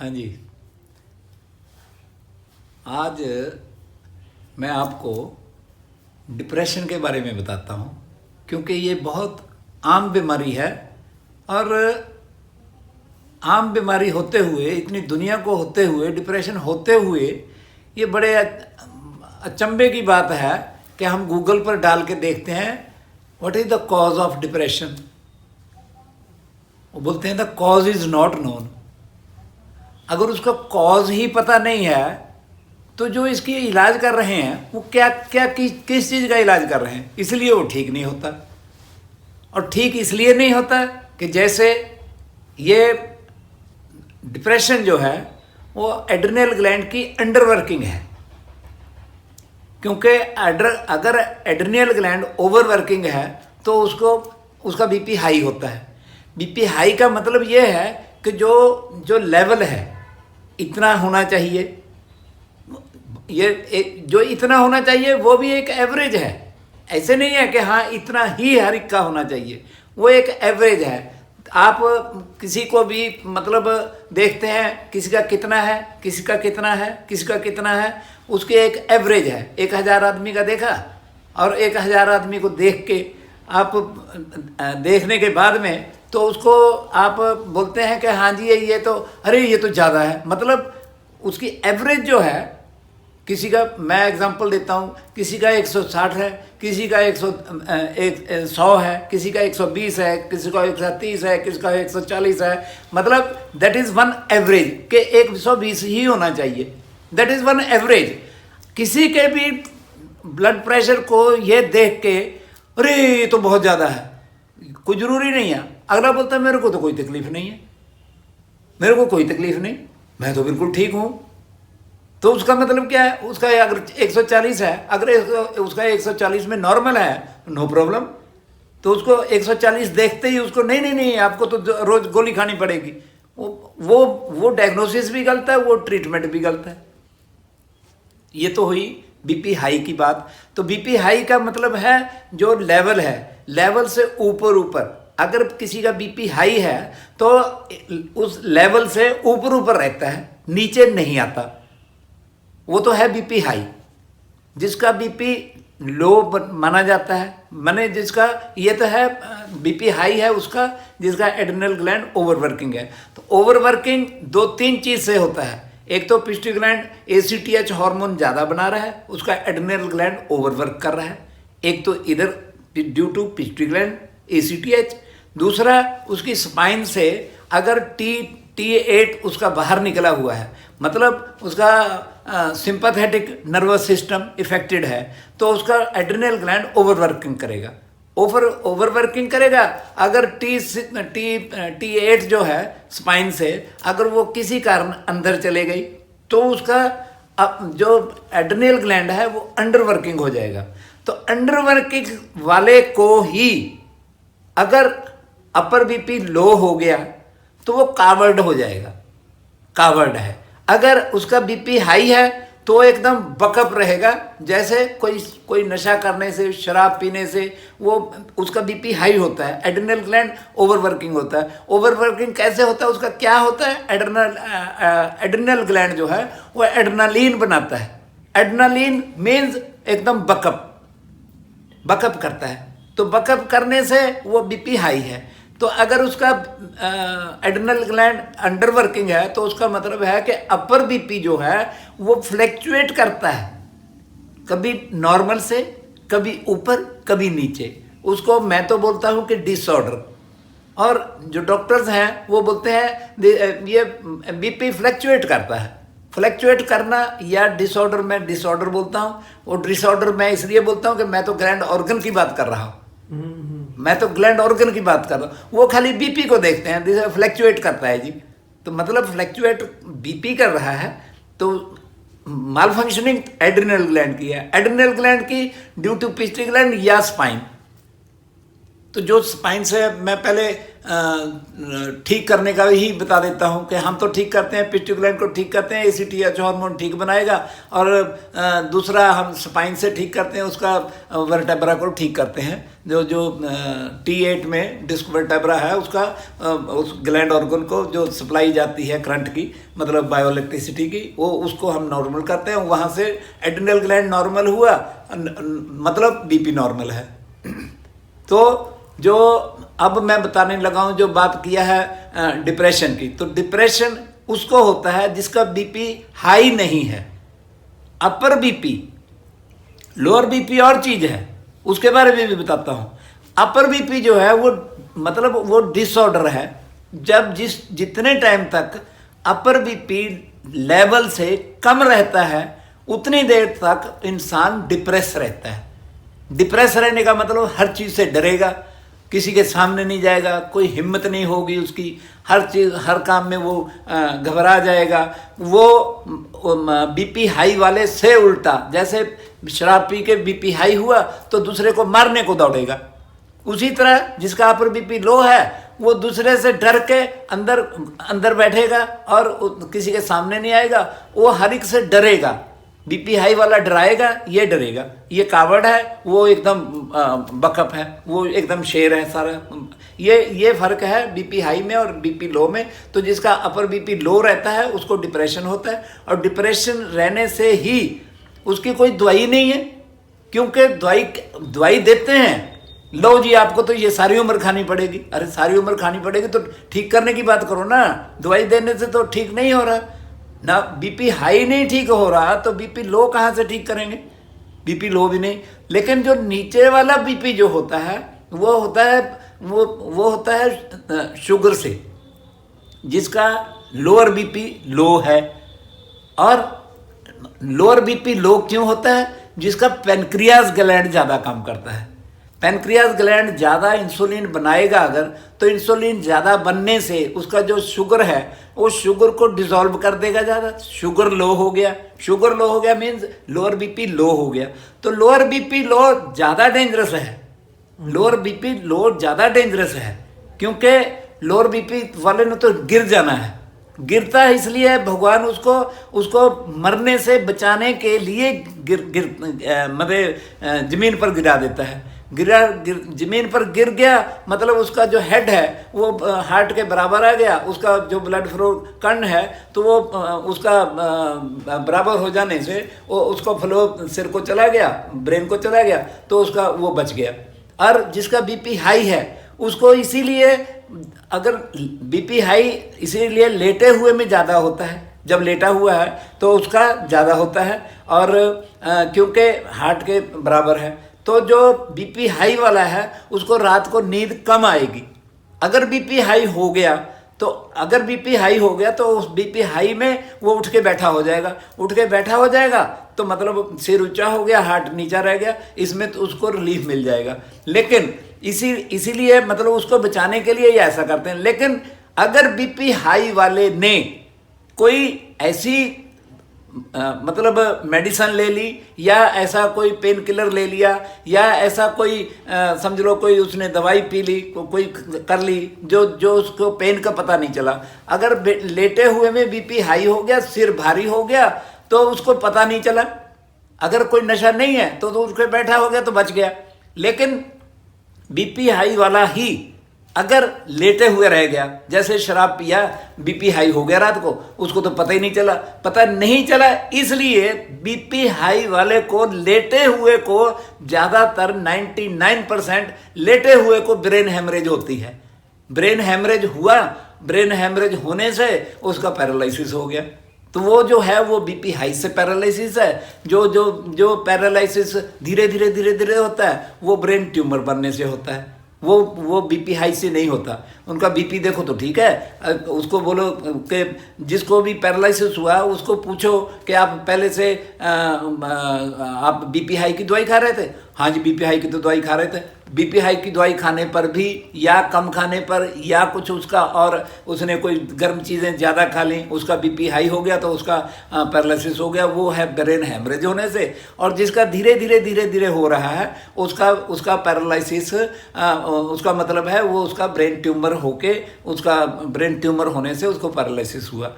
हाँ जी। आज मैं आपको डिप्रेशन के बारे में बताता हूँ, क्योंकि ये बहुत आम बीमारी है। और आम बीमारी होते हुए, इतनी दुनिया को होते हुए, डिप्रेशन होते हुए, ये बड़े अचंभे की बात है कि हम गूगल पर डाल के देखते हैं what is the cause of depression. वो बोलते हैं the cause is not known. अगर उसका कॉज ही पता नहीं है तो जो इसकी इलाज कर रहे हैं वो क्या क्या किस चीज़ का इलाज कर रहे हैं, इसलिए वो ठीक नहीं होता। और ठीक इसलिए नहीं होता कि जैसे ये डिप्रेशन जो है वो एड्रिनल ग्लैंड की अंडर वर्किंग है। क्योंकि अगर एड्रिनल ग्लैंड ओवर वर्किंग है तो उसका बीपी हाई होता है। बीपी हाई का मतलब ये है कि जो लेवल है इतना होना चाहिए। जो इतना होना चाहिए वो भी एक एवरेज है। ऐसे नहीं है कि हाँ इतना ही हर एक का होना चाहिए, वो एक एवरेज है। आप किसी को भी मतलब देखते हैं, किसी का कितना है, किसी का कितना है, किसी का कितना है, उसकी एक एवरेज है। 1000 आदमी का देखा और 1000 आदमी को देख के आप देखने के बाद में तो उसको आप बोलते हैं कि हाँ जी ये तो अरे ये तो ज़्यादा है। मतलब उसकी एवरेज जो है, किसी का मैं एग्जांपल देता हूँ, किसी का 160 है, किसी का 100 है, किसी का 120 है, किसी का 130 है, किसी का 140 है। मतलब दैट इज़ वन एवरेज के 120 ही होना चाहिए। That is one average. किसी के भी ब्लड प्रेशर को ये देख के अरे ये तो बहुत ज़्यादा है, कोई ज़रूरी नहीं है। अगला बोलता है मेरे को तो कोई तकलीफ नहीं है, मेरे को कोई तकलीफ नहीं, मैं तो बिल्कुल ठीक हूँ। तो उसका मतलब क्या है? उसका अगर 140 है, अगर उसका 140 में नॉर्मल है, नो प्रॉब्लम। तो उसको 140 देखते ही उसको नहीं नहीं नहीं आपको तो रोज गोली खानी पड़ेगी। वो डायग्नोसिस भी गलत है, वो ट्रीटमेंट भी गलत है। ये तो हुई बीपी हाई की बात। तो बीपी हाई का मतलब है जो लेवल है, लेवल से ऊपर ऊपर। अगर किसी का बीपी हाई है तो उस लेवल से ऊपर ऊपर रहता है, नीचे नहीं आता, वो तो है बीपी हाई। जिसका बीपी लो माना जाता है, माने जिसका ये तो है बीपी हाई है उसका, जिसका एड्रिनल ग्लैंड ओवरवर्किंग है। तो ओवरवर्किंग 2-3 चीज़ से होता है। एक तो पिट्यूटरी ग्लैंड ACTH हार्मोन ज़्यादा बना रहा है, उसका एड्रिनल ग्लैंड ओवरवर्क कर रहा है। एक तो इधर due to pituitary gland ACTH, दूसरा उसकी स्पाइन से अगर T8 उसका बाहर निकला हुआ है, मतलब उसका सिंपैथेटिक नर्वस सिस्टम इफेक्टेड है, तो उसका एड्रिनल ग्लैंड ओवरवर्किंग करेगा। ओवरवर्किंग करेगा। अगर T8 जो है स्पाइन से अगर वो किसी कारण अंदर चले गई तो उसका जो एड्रिनल ग्लैंड है वो अंडर वर्किंग हो जाएगा। तो अंडर वर्किंग वाले को ही अगर अपर बीपी लो हो गया तो वो कावर्ड हो जाएगा, कावर्ड है। अगर उसका बीपी हाई है तो एकदम बकअप रहेगा, जैसे कोई नशा करने से, शराब पीने से वो उसका बीपी हाई होता है, एड्रिनल ग्लैंड ओवरवर्किंग होता है। ओवरवर्किंग कैसे होता है, उसका क्या होता है? एड्रिनल ग्लैंड जो है वो एड्रेनालिन बनाता है। एड्रेनालिन मीन्स एकदम बकअप करता है। तो बकअप करने से वो बीपी हाई है। तो अगर उसका एड्रिनल ग्लैंड अंडर वर्किंग है तो उसका मतलब है कि अपर बीपी जो है वो फ्लैक्चुएट करता है, कभी नॉर्मल से, कभी ऊपर, कभी नीचे। उसको मैं तो बोलता हूँ कि डिसऑर्डर। और जो डॉक्टर्स हैं वो बोलते हैं ये बीपी फ्लैक्चुएट करता है। फ्लैक्चुएट करना या डिसऑर्डर, मैं डिसऑर्डर बोलता हूँ। वो डिसऑर्डर मैं इसलिए बोलता हूँ कि मैं तो ग्लैंड ऑर्गन की बात कर रहा हूँ, मैं तो ग्लैंड ऑर्गन की बात कर रहा हूँ। वो खाली बीपी को देखते हैं, फ्लैक्चुएट करता है जी। तो मतलब फ्लैक्चुएट बीपी कर रहा है तो माल फंक्शनिंग एड्रिनल ग्लैंड की है। एड्रिनल ग्लैंड की ड्यू टू पिट्यूटरी ग्लैंड या स्पाइन। तो जो स्पाइन से मैं पहले ठीक करने का ही बता देता हूँ कि हम तो ठीक करते हैं, पिट्यूटरी ग्लैंड को ठीक करते हैं, ACTH हार्मोन ठीक बनाएगा, और दूसरा हम स्पाइन से ठीक करते हैं, उसका वर्टेब्रा को ठीक करते हैं। जो T8 में डिस्क वर्टेब्रा है उसका उस ग्लैंड ऑर्गन को जो सप्लाई जाती है करंट की, मतलब बायोइलेक्ट्रिसिटी की, वो उसको हम नॉर्मल करते हैं। वहाँ से एड्रिनल ग्लैंड नॉर्मल हुआ, मतलब BP नॉर्मल है। तो जो अब मैं बताने लगा हूँ, जो बात किया है डिप्रेशन की, तो डिप्रेशन उसको होता है जिसका BP हाई नहीं है। अपर BP, लोअर BP और चीज़ है, उसके बारे में भी बताता हूँ। अपर BP जो है वो मतलब वो डिसऑर्डर है, जब जितने टाइम तक अपर BP लेवल से कम रहता है उतनी देर तक इंसान डिप्रेस रहता है। डिप्रेस रहने का मतलब हर चीज़ से डरेगा, किसी के सामने नहीं जाएगा, कोई हिम्मत नहीं होगी उसकी, हर चीज़ हर काम में वो घबरा जाएगा। वो BP हाई वाले से उल्टा, जैसे शराब पी के BP हाई हुआ तो दूसरे को मारने को दौड़ेगा, उसी तरह जिसका अपर BP लो है वो दूसरे से डर के अंदर अंदर बैठेगा और किसी के सामने नहीं आएगा, वो हर एक से डरेगा। BP हाई वाला डराएगा, ये डरेगा, ये कावड़ है, वो एकदम बकअप है, वो एकदम शेर है सारा। ये फ़र्क है BP हाई में और BP लो में। तो जिसका अपर BP लो रहता है उसको डिप्रेशन होता है, और डिप्रेशन रहने से ही उसकी कोई दवाई नहीं है, क्योंकि दवाई देते हैं, लो जी आपको तो ये सारी उम्र खानी पड़ेगी। अरे सारी उम्र खानी पड़ेगी तो ठीक करने की बात करो ना, दवाई देने से तो ठीक नहीं हो रहा ना। BP हाई नहीं ठीक हो रहा तो BP लो कहाँ से ठीक करेंगे? BP लो भी नहीं। लेकिन जो नीचे वाला BP जो होता है वो होता है शुगर से, जिसका लोअर BP लो है। और लोअर BP लो क्यों होता है? जिसका पेनक्रियाज ग्लैंड ज़्यादा काम करता है। पेनक्रियाज ग्लैंड ज़्यादा इंसुलिन बनाएगा अगर, तो इंसुलिन ज़्यादा बनने से उसका जो शुगर है वो शुगर को डिसॉल्व कर देगा ज़्यादा। शुगर लो हो गया मीन्स लोअर BP लो हो गया। तो लोअर BP लो ज़्यादा डेंजरस है, लोअर BP लो ज़्यादा डेंजरस है, क्योंकि लोअर BP वाले ने तो गिर जाना है। गिरता है इसलिए भगवान उसको मरने से बचाने के लिए मतलब जमीन पर गिरा देता है। जमीन पर गिर गया मतलब उसका जो हेड है वो हार्ट के बराबर आ गया, उसका जो ब्लड फ्लो कण है तो वो उसका बराबर हो जाने से वो उसको फ्लो सिर को चला गया, ब्रेन को चला गया, तो उसका वो बच गया। और जिसका BP हाई है उसको इसीलिए, अगर BP हाई इसीलिए लेटे हुए में ज़्यादा होता है, जब लेटा हुआ है तो उसका ज़्यादा होता है, और क्योंकि हार्ट के बराबर है। तो जो BP हाई वाला है उसको रात को नींद कम आएगी। अगर BP हाई हो गया तो उस BP हाई में वो उठ के बैठा हो जाएगा तो मतलब सिर ऊंचा हो गया, हार्ट नीचा रह गया, इसमें तो उसको रिलीफ मिल जाएगा। लेकिन इसीलिए मतलब उसको बचाने के लिए ये ऐसा करते हैं। लेकिन अगर BP हाई वाले ने कोई ऐसी मतलब मेडिसिन ले ली, या ऐसा कोई पेन किलर ले लिया, या ऐसा कोई समझ लो कोई उसने दवाई पी ली, कोई कर ली जो उसको पेन का पता नहीं चला, अगर लेटे हुए में BP हाई हो गया, सिर भारी हो गया तो उसको पता नहीं चला। अगर कोई नशा नहीं है तो उसके बैठा हो गया तो बच गया। लेकिन BP हाई वाला ही अगर लेटे हुए रह गया, जैसे शराब पिया, BP हाई हो गया रात को, उसको तो पता नहीं चला। इसलिए BP हाई वाले को, लेटे हुए को, ज़्यादातर 99% लेटे हुए को ब्रेन हेमरेज होती है। ब्रेन हेमरेज होने से उसका पैरालिसिस हो गया। तो वो जो है वो BP हाई से पैरालिसिस है। जो पैरालिसिस धीरे धीरे होता है वो ब्रेन ट्यूमर बनने से होता है, वो BP हाई से नहीं होता। उनका BP देखो तो ठीक है, उसको बोलो कि जिसको भी पैरालिसिस हुआ उसको पूछो कि आप पहले से आप BP हाई की दवाई खा रहे थे, हाँ जी बीपी हाई की तो दवाई खा रहे थे, बीपी हाई की दवाई खाने पर भी या कम खाने पर या कुछ उसका और उसने कोई गर्म चीज़ें ज़्यादा खा ली, उसका बीपी हाई हो गया तो उसका पैरालिसिस हो गया, वो है ब्रेन हैमरेज होने से। और जिसका धीरे धीरे हो रहा है उसका पैरालिसिस, उसका मतलब है वो उसका ब्रेन ट्यूमर होके, उसका ब्रेन ट्यूमर होने से उसको पैरालिसिस हुआ।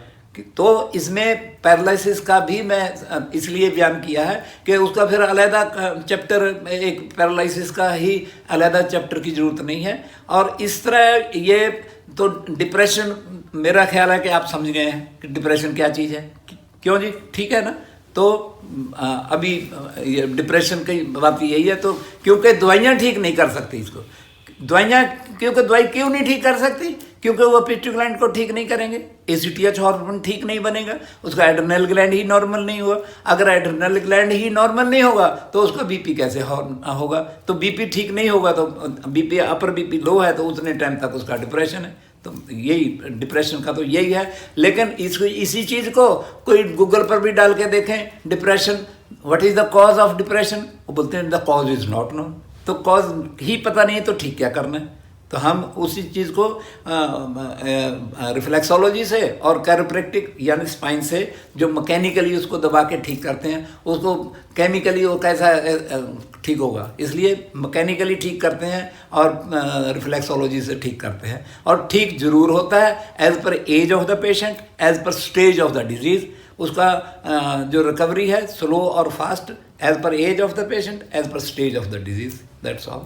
तो इसमें पैरालिसिस का भी मैं इसलिए बयान किया है कि उसका फिर अलहदा चैप्टर, एक पैरालिसिस का ही अलहदा चैप्टर की ज़रूरत नहीं है। और इस तरह ये तो डिप्रेशन, मेरा ख्याल है कि आप समझ गए हैं कि डिप्रेशन क्या चीज़ है। क्यों जी, ठीक है ना। तो अभी ये डिप्रेशन की बात यही है, तो क्योंकि दवाइयाँ ठीक नहीं कर सकती इसको, दवाइयाँ, क्योंकि दवाई क्यों नहीं ठीक कर सकती, क्योंकि वो पिट्यूटरी ग्लैंड को ठीक नहीं करेंगे, एसीटीएच हार्मोन ठीक नहीं बनेगा, उसका एड्रेनल ग्लैंड ही नॉर्मल नहीं हुआ। अगर एड्रेनल ग्लैंड ही नॉर्मल नहीं होगा तो उसका बीपी कैसे होगा, तो बीपी ठीक नहीं होगा तो बीपी, अपर बीपी लो है तो उतने टाइम तक उसका डिप्रेशन है। तो यही डिप्रेशन का तो यही है। लेकिन इसी चीज़ को कोई गूगल पर भी डाल के देखें, depression, what is the cause of depression, वो बोलते हैं the cause is not known. तो कॉज ही पता नहीं तो ठीक क्या करना है। तो हम उसी चीज़ को रिफ्लेक्सोलॉजी से और कैरोप्रैक्टिक यानी स्पाइन से जो मैकेनिकली उसको दबा के ठीक करते हैं, उसको केमिकली वो कैसा ठीक होगा, इसलिए मैकेनिकली ठीक करते हैं और रिफ्लेक्सोलॉजी से ठीक करते हैं। और ठीक जरूर होता है as per age of the patient, as per stage of the disease. उसका जो रिकवरी है स्लो और fast, as per age of the patient, as per stage of the disease, that's all.